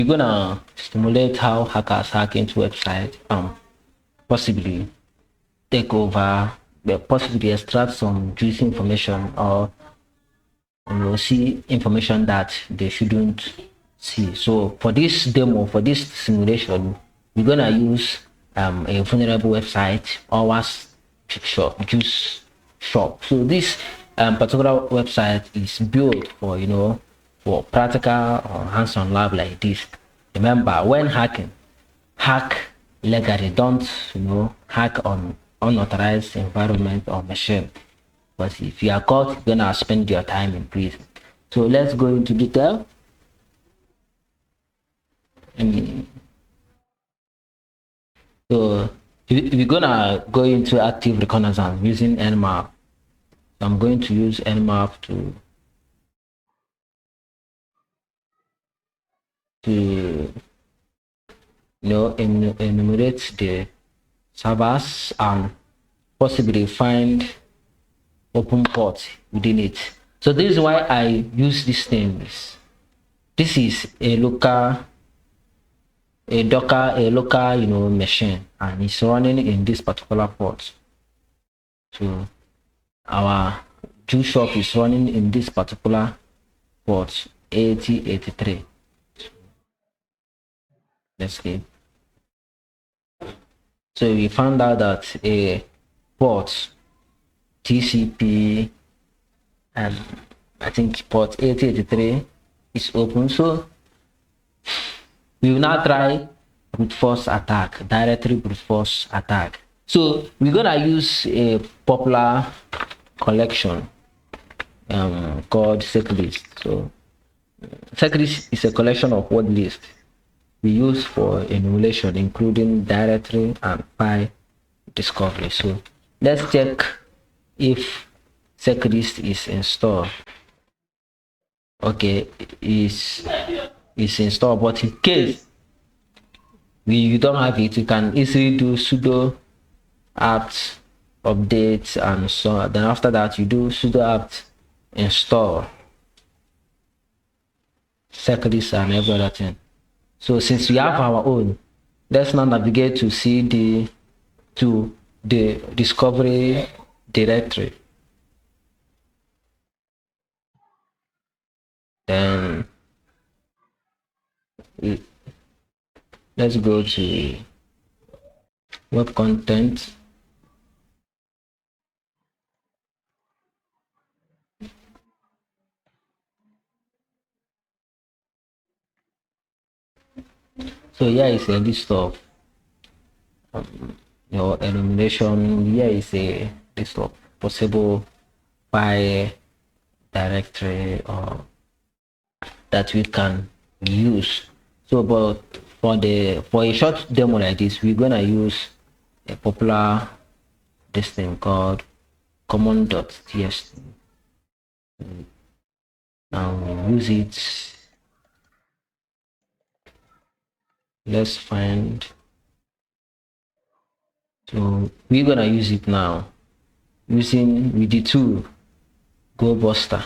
we're gonna simulate how hackers hack into website, possibly take over, possibly extract some juicy information, or see information that they shouldn't see. So for this demo, for this simulation, we're gonna use a vulnerable website, OWASP Juice Shop. So this particular website is built for for practical or hands-on lab like this. Remember, when hacking, hack legally. Don't hack on unauthorized environment or machine. But if you are caught, you're gonna spend your time in prison. So let's go into detail. So we're gonna go into active reconnaissance using Nmap. So I'm going to use Nmap to enumerate the servers and possibly find open ports within it. So this is why I use these names. This is a local, a local machine, and it's running in this particular port. So our Juice Shop is running in this particular port 8083. Let's see. So we found out that a port TCP, and I think port 8083 is open. So we will now try brute force attack, directory brute force attack. So we're gonna use a popular collection called SecLists. So SecLists is a collection of word lists we use for enumeration, including directory and file discovery. So let's check if SecList is installed. Okay, is installed, but in case you don't have it, you can easily do sudo apt update and so on. Then after that you do sudo apt install SecList and every other thing. So since we have our own, let's now navigate to cd to the discovery directory. Then let's go to web content. So here is a list of enumeration. Here is a list of possible file directory or that we can use. So but for a short demo like this, we're gonna use a popular this thing called common.txt. Now we use it. Let's find. So we're gonna use it now using with the tool Gobuster.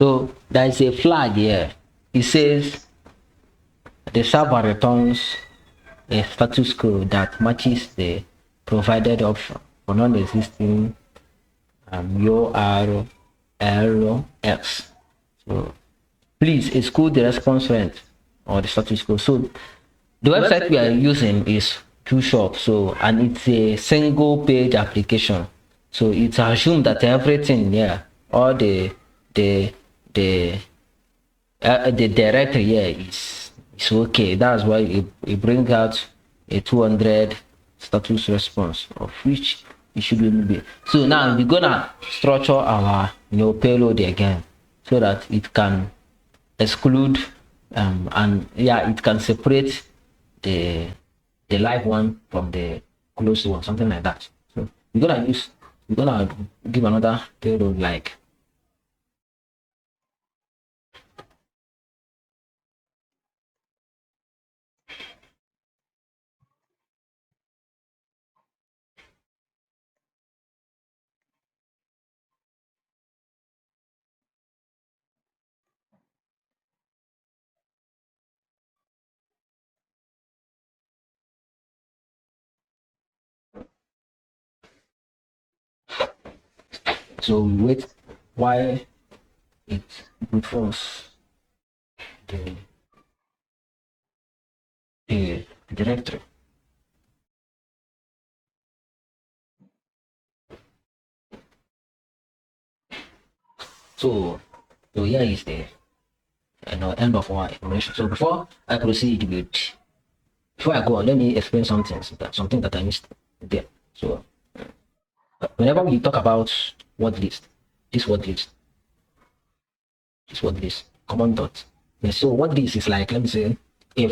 So there is a flag here. It says the server returns a status code that matches the provided option for non-existing URLs. So please exclude the response rate or the status code. So the website we are using is Juice Shop. So and it's a single page application. So it's assumed that everything here, all the directory here is okay. That's why it brings out a 200 status response, of which it shouldn't be. So now we're gonna structure our payload again so that it can exclude and yeah, it can separate the live one from the closed one, something like that. So we're gonna use we're gonna give another payload like so we wait while it brute force the directory. So here is the end of our information. So before I proceed with, before I go on, let me explain something that I missed there. So whenever we talk about word list, this word list, common dot. Yeah, so what this is like, let me say,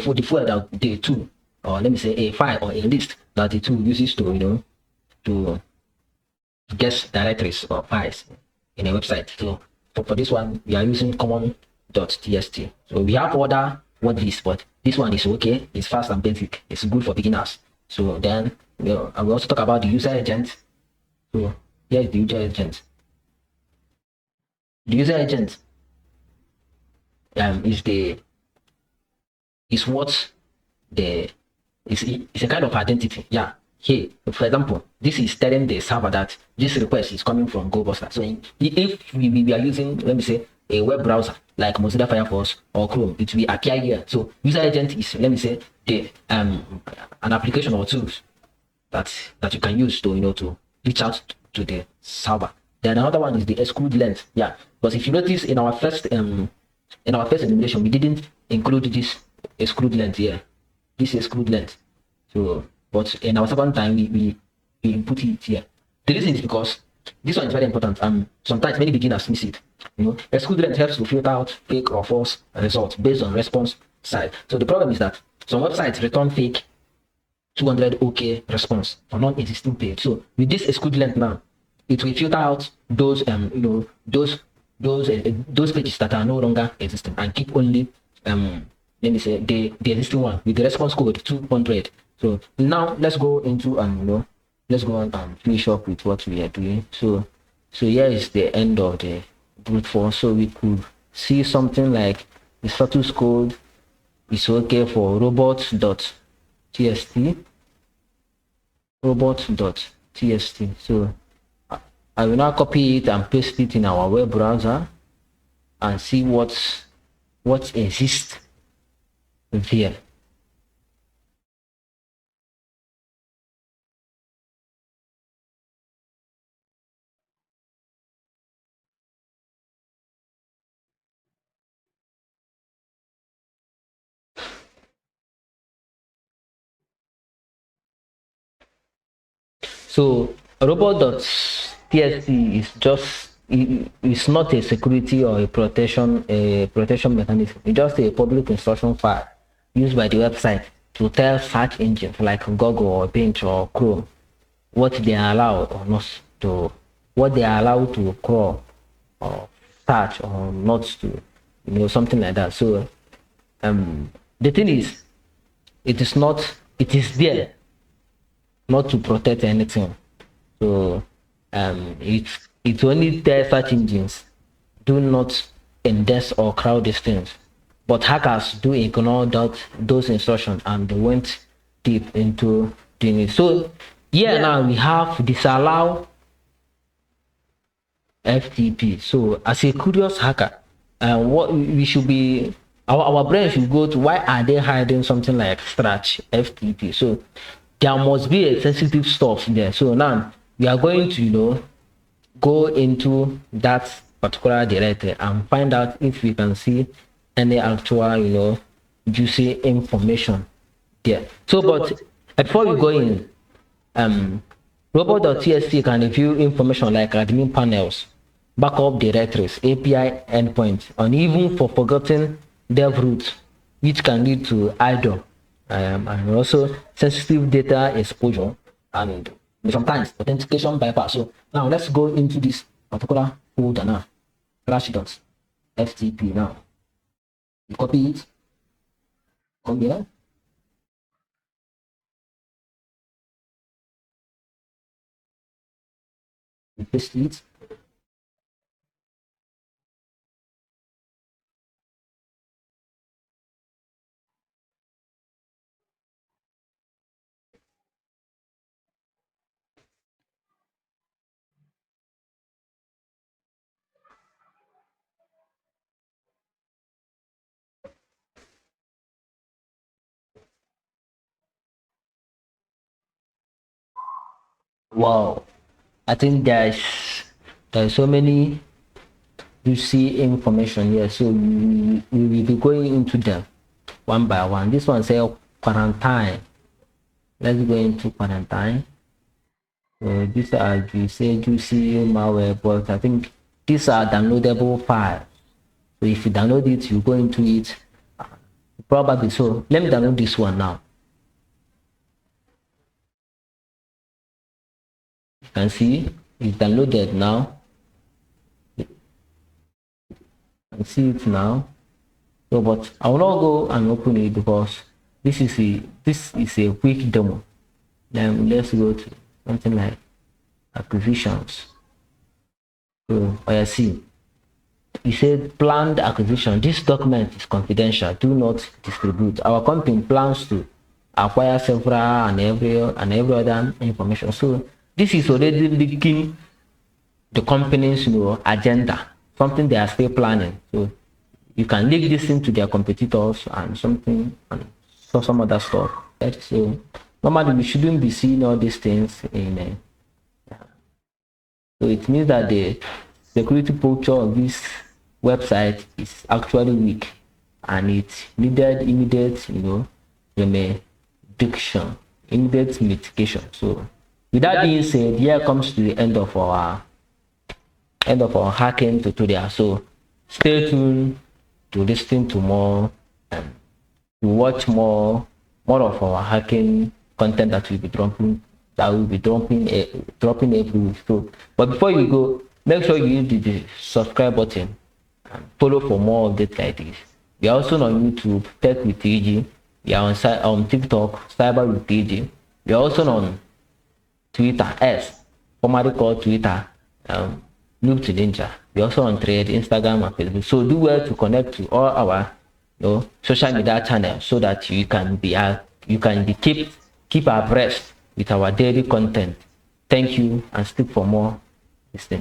for the file that the tool, or let me say a file or a list that the tool uses to to guess directories or files in a website. So for this one, we are using common.txt. So we have other word lists, but this one is okay. It's fast and basic. It's good for beginners. So then I will also talk about the user agent. So here is the user agent. The user agent is what it's a kind of identity. Yeah. Here, for example, this is telling the server that this request is coming from Gobuster. So if we are using, let me say, a web browser like Mozilla Firefox or Chrome, it will appear here. So user agent is, let me say, the an application or tools that you can use to to reach out to the server. Then another one is the exclude length. Yeah, because if you notice in our first enumeration, we didn't include this exclude length here. This exclude length. So but in our second time we input it here. The reason is because this one is very important. Sometimes many beginners miss it. Exclude length helps to filter out fake or false results based on response size. So the problem is that some websites return fake 200 OK response for non-existing page. So with this exclude length now, it will filter out those those pages that are no longer existing and keep only let me say the existing one with the response code 200. So now let's go into let's go on and finish up with what we are doing. So here is the end of the brute force. So we could see something like the status code is okay for robot.txt. So I will now copy it and paste it in our web browser and see what exists here. So robot.txt is just it's not a security or a protection mechanism. It's just a public instruction file used by the website to tell search engines like Google or Bing or Chrome what they are allowed or not to, what they are allowed to crawl or search or not to, something like that. So the thing is, it is there not to protect anything. So it only tells search engines do not index or crowd these things, but hackers do ignore those instructions and they went deep into doing it. So now we have disallow FTP. So as a curious hacker, what we should be, our brain should go to, why are they hiding something like stretch FTP? So there must be a sensitive stuff there. So now we are going to go into that particular directory and find out if we can see any actual juicy information there. So but before we go in, robot.txt can review information like admin panels, backup directories, API endpoints, and even for forgotten dev root, which can lead to idle and also sensitive data exposure and sometimes authentication bypass. So now let's go into this particular folder now, /FTP. Now you copy it, come here, you paste it. Wow, I think there's so many you see information here, so we will be going into them one by one. This one say quarantine. Let's go into quarantine. So these are you say juicy malware, but I think these are downloadable files. So if you download it, you go into it probably. So let me download this one now. You can see it's downloaded now. You can see it now. So but I will not go and open it because this is a quick demo. Then let's go to something like acquisitions. So I see it said planned acquisition. This document is confidential. Do not distribute. Our company plans to acquire several and every other information. So this is already leaking the company's agenda, something they are still planning. So you can leak this into their competitors and something and so some other stuff. Right? So normally we shouldn't be seeing all these things in so it means that the security posture of this website is actually weak and it needed immediate remediation, immediate mitigation. So with that being said, here comes to the end of our hacking tutorial. So stay tuned to listen to more and to watch more of our hacking content that will be dropping dropping every week. So but before you go, make sure you hit the subscribe button and follow for more updates like this. We are also on YouTube, Tech with TG. We are on TikTok, Cyber with TG. We are also on Twitter, formerly called Twitter, Noob to Ninja. We are also on Thread, Instagram, and Facebook. So do well to connect to all our social media channels so that you can be keep abreast with our daily content. Thank you and stick for more listening.